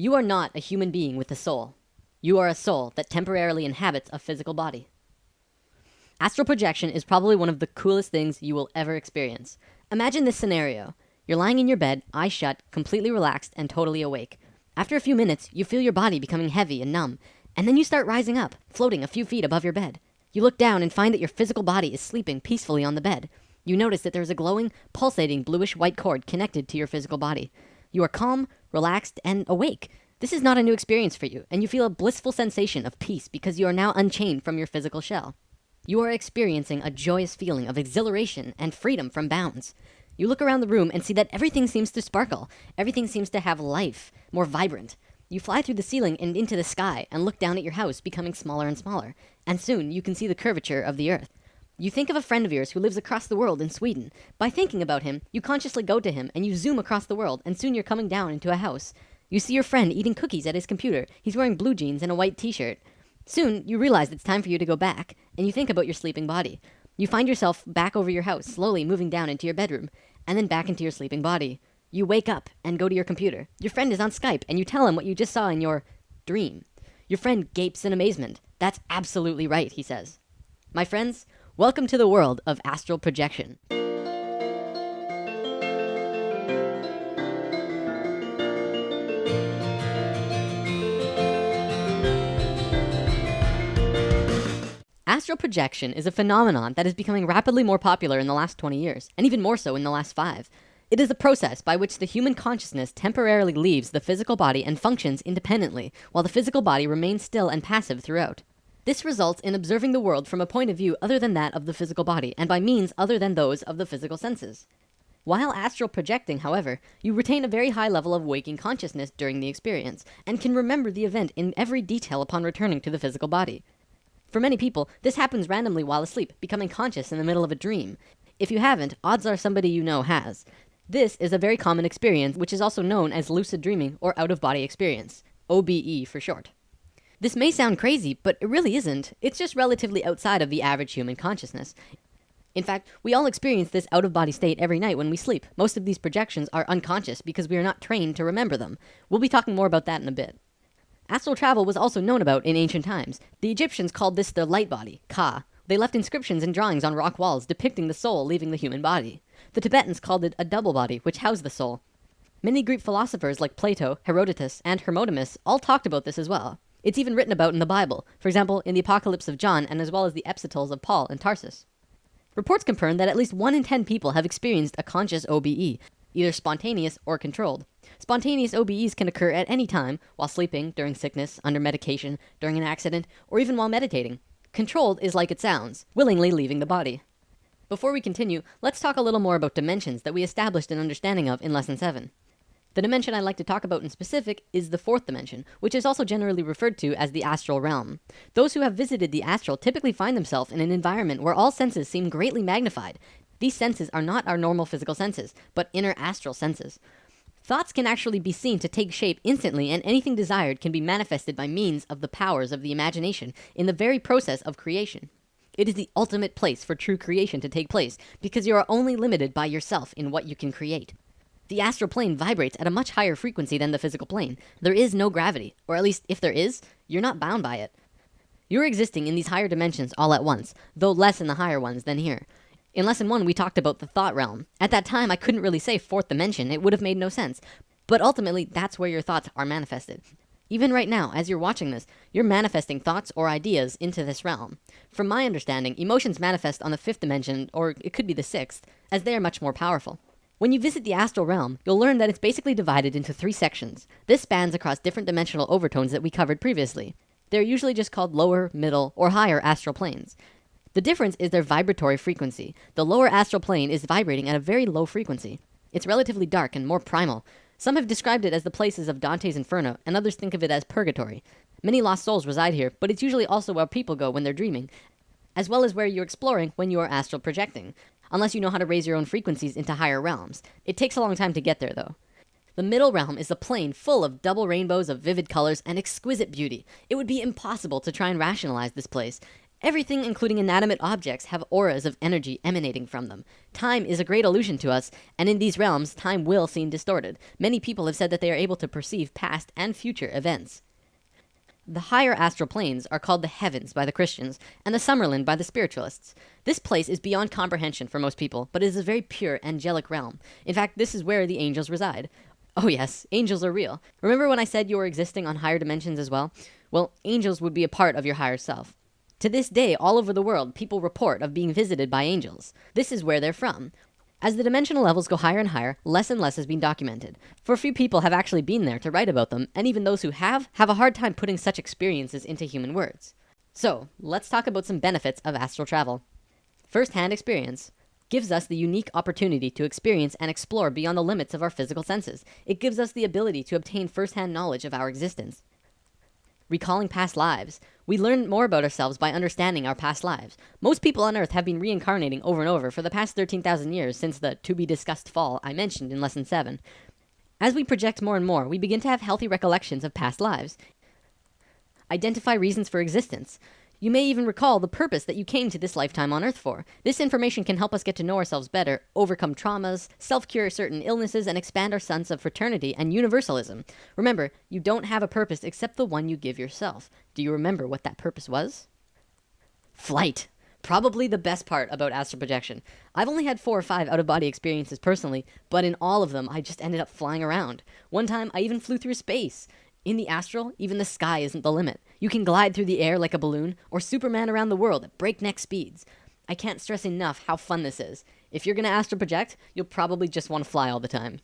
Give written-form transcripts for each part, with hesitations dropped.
You are not a human being with a soul. You are a soul that temporarily inhabits a physical body. Astral projection is probably one of the coolest things you will ever experience. Imagine this scenario. You're lying in your bed, eyes shut, completely relaxed and totally awake. After a few minutes, you feel your body becoming heavy and numb, and then you start rising up, floating a few feet above your bed. You look down and find that your physical body is sleeping peacefully on the bed. You notice that there is a glowing, pulsating, bluish-white cord connected to your physical body. You are calm, relaxed, and awake. This is not a new experience for you, and you feel a blissful sensation of peace because you are now unchained from your physical shell. You are experiencing a joyous feeling of exhilaration and freedom from bounds. You look around the room and see that everything seems to sparkle. Everything seems to have life, more vibrant. You fly through the ceiling and into the sky and look down at your house, becoming smaller and smaller. And soon you can see the curvature of the earth. You think of a friend of yours who lives across the world in Sweden. By thinking about him, you consciously go to him and you zoom across the world, and soon you're coming down into a house. You see your friend eating cookies at his computer. He's wearing blue jeans and a white t-shirt. Soon, you realize it's time for you to go back, and you think about your sleeping body. You find yourself back over your house, slowly moving down into your bedroom, and then back into your sleeping body. You wake up and go to your computer. Your friend is on Skype, and you tell him what you just saw in your dream. Your friend gapes in amazement. "That's absolutely right," he says. My friends, welcome to the world of astral projection. Astral projection is a phenomenon that is becoming rapidly more popular in the last 20 years, and even more so in the last 5. It is a process by which the human consciousness temporarily leaves the physical body and functions independently, while the physical body remains still and passive throughout. This results in observing the world from a point of view other than that of the physical body, and by means other than those of the physical senses. While astral projecting, however, you retain a very high level of waking consciousness during the experience, and can remember the event in every detail upon returning to the physical body. For many people, this happens randomly while asleep, becoming conscious in the middle of a dream. If you haven't, odds are somebody you know has. This is a very common experience, which is also known as lucid dreaming or out-of-body experience, OBE for short. This may sound crazy, but it really isn't. It's just relatively outside of the average human consciousness. In fact, we all experience this out-of-body state every night when we sleep. Most of these projections are unconscious because we are not trained to remember them. We'll be talking more about that in a bit. Astral travel was also known about in ancient times. The Egyptians called this their light body, Ka. They left inscriptions and drawings on rock walls depicting the soul leaving the human body. The Tibetans called it a double body, which housed the soul. Many Greek philosophers like Plato, Herodotus, and Hermotimus all talked about this as well. It's even written about in the Bible, for example, in the Apocalypse of John, and as well as the epistles of Paul and Tarsus. Reports confirm that at least 1 in 10 people have experienced a conscious OBE, either spontaneous or controlled. Spontaneous OBEs can occur at any time, while sleeping, during sickness, under medication, during an accident, or even while meditating. Controlled is like it sounds, willingly leaving the body. Before we continue, let's talk a little more about dimensions that we established an understanding of in Lesson 7. The dimension I'd like to talk about in specific is the 4th dimension, which is also generally referred to as the astral realm. Those who have visited the astral typically find themselves in an environment where all senses seem greatly magnified. These senses are not our normal physical senses, but inner astral senses. Thoughts can actually be seen to take shape instantly, and anything desired can be manifested by means of the powers of the imagination in the very process of creation. It is the ultimate place for true creation to take place, because you are only limited by yourself in what you can create. The astral plane vibrates at a much higher frequency than the physical plane. There is no gravity, or at least if there is, you're not bound by it. You're existing in these higher dimensions all at once, though less in the higher ones than here. In Lesson 1, we talked about the thought realm. At that time, I couldn't really say 4th dimension. It would have made no sense. But ultimately, that's where your thoughts are manifested. Even right now, as you're watching this, you're manifesting thoughts or ideas into this realm. From my understanding, emotions manifest on the 5th dimension, or it could be the 6th, as they are much more powerful. When you visit the astral realm, you'll learn that it's basically divided into 3 sections. This spans across different dimensional overtones that we covered previously. They're usually just called lower, middle, or higher astral planes. The difference is their vibratory frequency. The lower astral plane is vibrating at a very low frequency. It's relatively dark and more primal. Some have described it as the places of Dante's Inferno, and others think of it as purgatory. Many lost souls reside here, but it's usually also where people go when they're dreaming, as well as where you're exploring when you are astral projecting, unless you know how to raise your own frequencies into higher realms. It takes a long time to get there, though. The middle realm is a plane full of double rainbows of vivid colors and exquisite beauty. It would be impossible to try and rationalize this place. Everything, including inanimate objects, have auras of energy emanating from them. Time is a great illusion to us, and in these realms, time will seem distorted. Many people have said that they are able to perceive past and future events. The higher astral planes are called the heavens by the Christians, and the Summerland by the spiritualists. This place is beyond comprehension for most people, but it is a very pure, angelic realm. In fact, this is where the angels reside. Oh yes, angels are real. Remember when I said you were existing on higher dimensions as well? Well, angels would be a part of your higher self. To this day, all over the world, people report of being visited by angels. This is where they're from. As the dimensional levels go higher and higher, less and less has been documented. For few people have actually been there to write about them, and even those who have a hard time putting such experiences into human words. So, let's talk about some benefits of astral travel. First-hand experience gives us the unique opportunity to experience and explore beyond the limits of our physical senses. It gives us the ability to obtain first-hand knowledge of our existence. Recalling past lives. We learn more about ourselves by understanding our past lives. Most people on Earth have been reincarnating over and over for the past 13,000 years since the to-be-discussed fall I mentioned in Lesson 7. As we project more and more, we begin to have healthy recollections of past lives. Identify reasons for existence. You may even recall the purpose that you came to this lifetime on Earth for. This information can help us get to know ourselves better, overcome traumas, self-cure certain illnesses, and expand our sense of fraternity and universalism. Remember, you don't have a purpose except the one you give yourself. Do you remember what that purpose was? Flight. Probably the best part about astral projection. I've only had 4 or 5 out-of-body experiences personally, but in all of them, I just ended up flying around. One time, I even flew through space. In the astral, even the sky isn't the limit. You can glide through the air like a balloon, or Superman around the world at breakneck speeds. I can't stress enough how fun this is. If you're gonna astral project, you'll probably just want to fly all the time.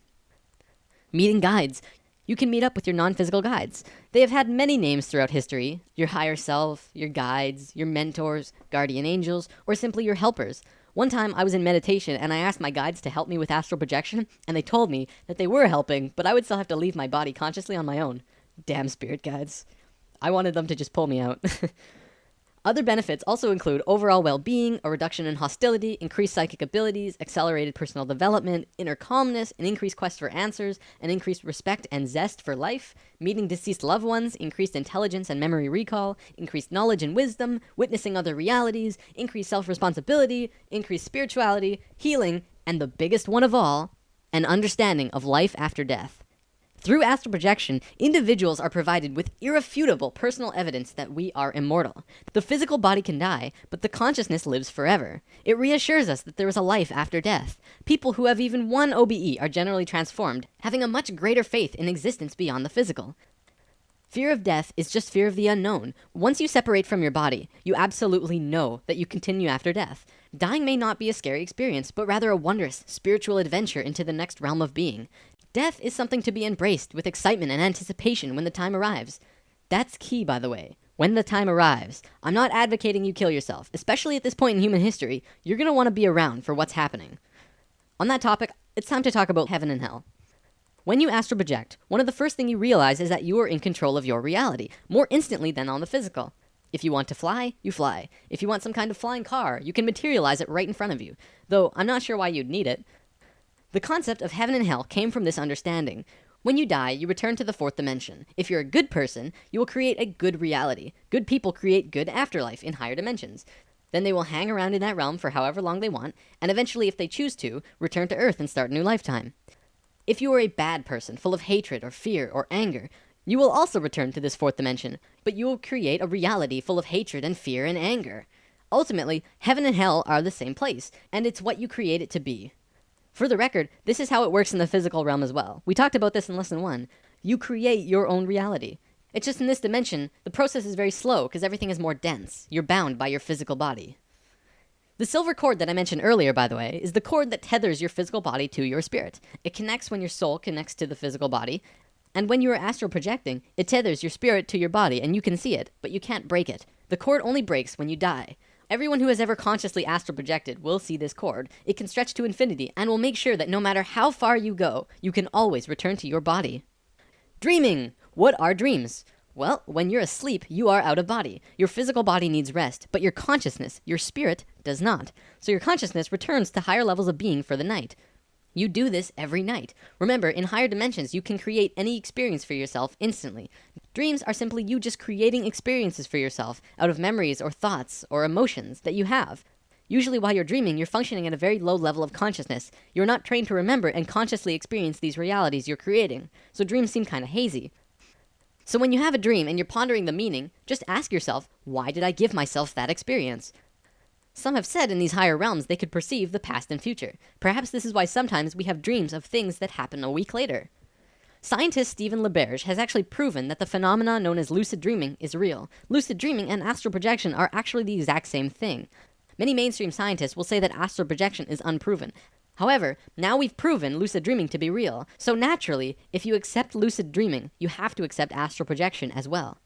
Meeting guides. You can meet up with your non-physical guides. They have had many names throughout history. Your higher self, your guides, your mentors, guardian angels, or simply your helpers. One time I was in meditation and I asked my guides to help me with astral projection, and they told me that they were helping, but I would still have to leave my body consciously on my own. Damn spirit guides. I wanted them to just pull me out. Other benefits also include overall well-being, a reduction in hostility, increased psychic abilities, accelerated personal development, inner calmness, an increased quest for answers, an increased respect and zest for life, meeting deceased loved ones, increased intelligence and memory recall, increased knowledge and wisdom, witnessing other realities, increased self-responsibility, increased spirituality, healing, and the biggest one of all, an understanding of life after death. Through astral projection, individuals are provided with irrefutable personal evidence that we are immortal. The physical body can die, but the consciousness lives forever. It reassures us that there is a life after death. People who have even one OBE are generally transformed, having a much greater faith in existence beyond the physical. Fear of death is just fear of the unknown. Once you separate from your body, you absolutely know that you continue after death. Dying may not be a scary experience, but rather a wondrous, spiritual adventure into the next realm of being. Death is something to be embraced with excitement and anticipation when the time arrives. That's key, by the way. When the time arrives. I'm not advocating you kill yourself. Especially at this point in human history, you're going to want to be around for what's happening. On that topic, it's time to talk about heaven and hell. When you astral project, one of the first things you realize is that you are in control of your reality, more instantly than on the physical. If you want to fly, you fly. If you want some kind of flying car, you can materialize it right in front of you. Though, I'm not sure why you'd need it. The concept of heaven and hell came from this understanding. When you die, you return to the 4th dimension. If you're a good person, you will create a good reality. Good people create good afterlife in higher dimensions. Then they will hang around in that realm for however long they want, and eventually, if they choose to, return to Earth and start a new lifetime. If you are a bad person, full of hatred or fear or anger, you will also return to this 4th dimension, but you will create a reality full of hatred and fear and anger. Ultimately, heaven and hell are the same place, and it's what you create it to be. For the record, this is how it works in the physical realm as well. We talked about this in Lesson 1. You create your own reality. It's just in this dimension, the process is very slow because everything is more dense. You're bound by your physical body. The silver cord that I mentioned earlier, by the way, is the cord that tethers your physical body to your spirit. It connects when your soul connects to the physical body, and when you are astral projecting, it tethers your spirit to your body and you can see it, but you can't break it. The cord only breaks when you die. Everyone who has ever consciously astral projected will see this cord. It can stretch to infinity and will make sure that no matter how far you go, you can always return to your body. Dreaming! What are dreams? Well, when you're asleep, you are out of body. Your physical body needs rest, but your consciousness, your spirit, does not. So your consciousness returns to higher levels of being for the night. You do this every night. Remember, in higher dimensions, you can create any experience for yourself instantly. Dreams are simply you just creating experiences for yourself out of memories or thoughts or emotions that you have. Usually while you're dreaming, you're functioning at a very low level of consciousness. You're not trained to remember and consciously experience these realities you're creating. So dreams seem kind of hazy. So when you have a dream and you're pondering the meaning, just ask yourself, why did I give myself that experience? Some have said in these higher realms they could perceive the past and future. Perhaps this is why sometimes we have dreams of things that happen a week later. Scientist Stephen LaBerge has actually proven that the phenomena known as lucid dreaming is real. Lucid dreaming and astral projection are actually the exact same thing. Many mainstream scientists will say that astral projection is unproven. However, now we've proven lucid dreaming to be real. So naturally, if you accept lucid dreaming, you have to accept astral projection as well.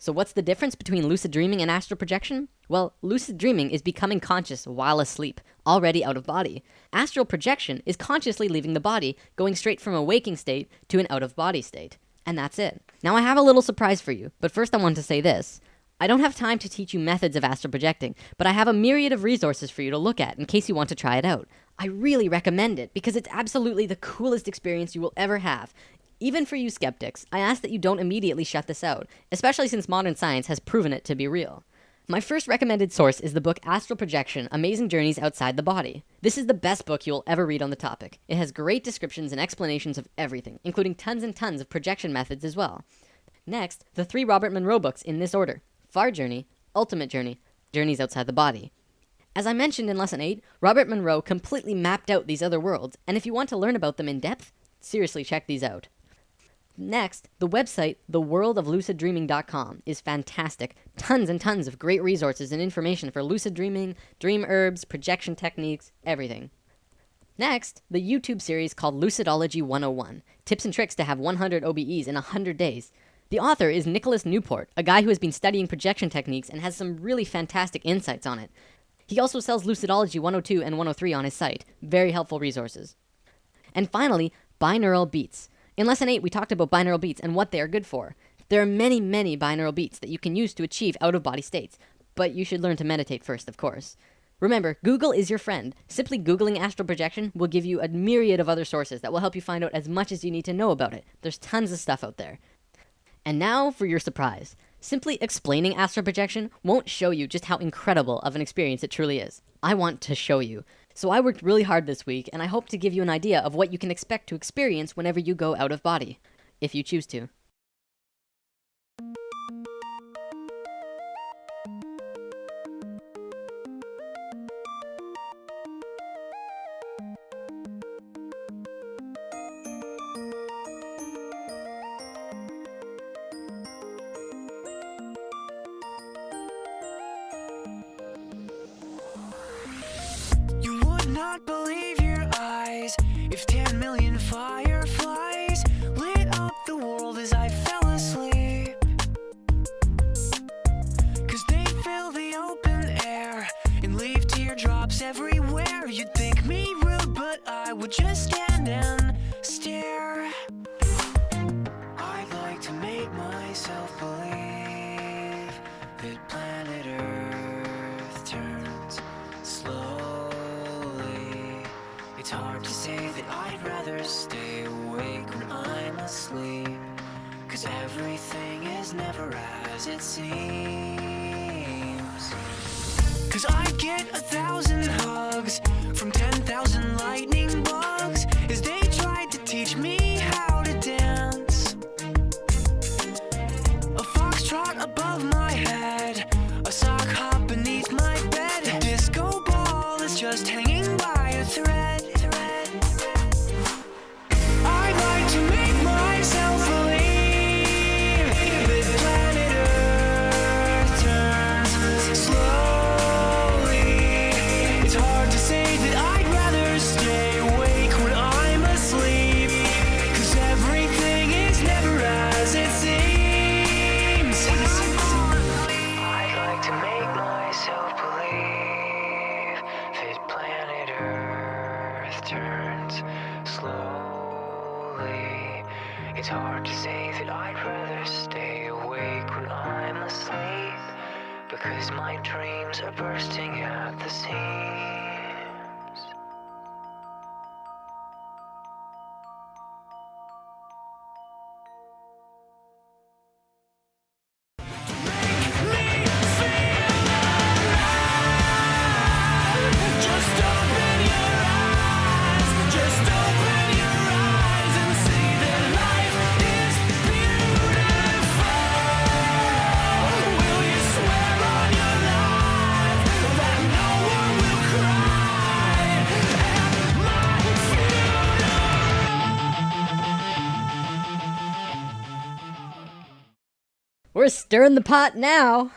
So what's the difference between lucid dreaming and astral projection? Well, lucid dreaming is becoming conscious while asleep, already out of body. Astral projection is consciously leaving the body, going straight from a waking state to an out of body state. And that's it. Now I have a little surprise for you, but first I want to say this. I don't have time to teach you methods of astral projecting, but I have a myriad of resources for you to look at in case you want to try it out. I really recommend it because it's absolutely the coolest experience you will ever have. Even for you skeptics, I ask that you don't immediately shut this out, especially since modern science has proven it to be real. My first recommended source is the book Astral Projection, Amazing Journeys Outside the Body. This is the best book you will ever read on the topic. It has great descriptions and explanations of everything, including tons and tons of projection methods as well. Next, the 3 Robert Monroe books in this order: Far Journey, Ultimate Journey, Journeys Outside the Body. As I mentioned in Lesson 8, Robert Monroe completely mapped out these other worlds, and if you want to learn about them in depth, seriously check these out. Next, the website theworldofluciddreaming.com is fantastic. Tons and tons of great resources and information for lucid dreaming, dream herbs, projection techniques, everything. Next, the YouTube series called Lucidology 101, tips and tricks to have 100 OBEs in 100 days. The author is Nicholas Newport, a guy who has been studying projection techniques and has some really fantastic insights on it. He also sells Lucidology 102 and 103 on his site. Very helpful resources. And finally, binaural beats. In Lesson 8, we talked about binaural beats and what they are good for. There are many, many binaural beats that you can use to achieve out-of-body states, but you should learn to meditate first, of course. Remember, Google is your friend. Simply Googling astral projection will give you a myriad of other sources that will help you find out as much as you need to know about it. There's tons of stuff out there. And now for your surprise. Simply explaining astral projection won't show you just how incredible of an experience it truly is. I want to show you. So I worked really hard this week, and I hope to give you an idea of what you can expect to experience whenever you go out of body, if you choose to. Not believe your eyes if 10 million fireflies lit up the world as I fell asleep. 'Cause they fill the open air and leave teardrops everywhere. You'd think me rude, but I would just stand and stare. I'd like to make myself believe that planet Earth turns slow. It's hard to say that I'd rather stay awake when I'm asleep, 'cause everything is never as it seems. 'Cause I get 1,000 hugs from 10,000 lightning bugs as they tried to teach me how to dance. A foxtrot above my head, a sock hop beneath my bed. A disco ball is just hanging by a thread. We're stirring the pot now.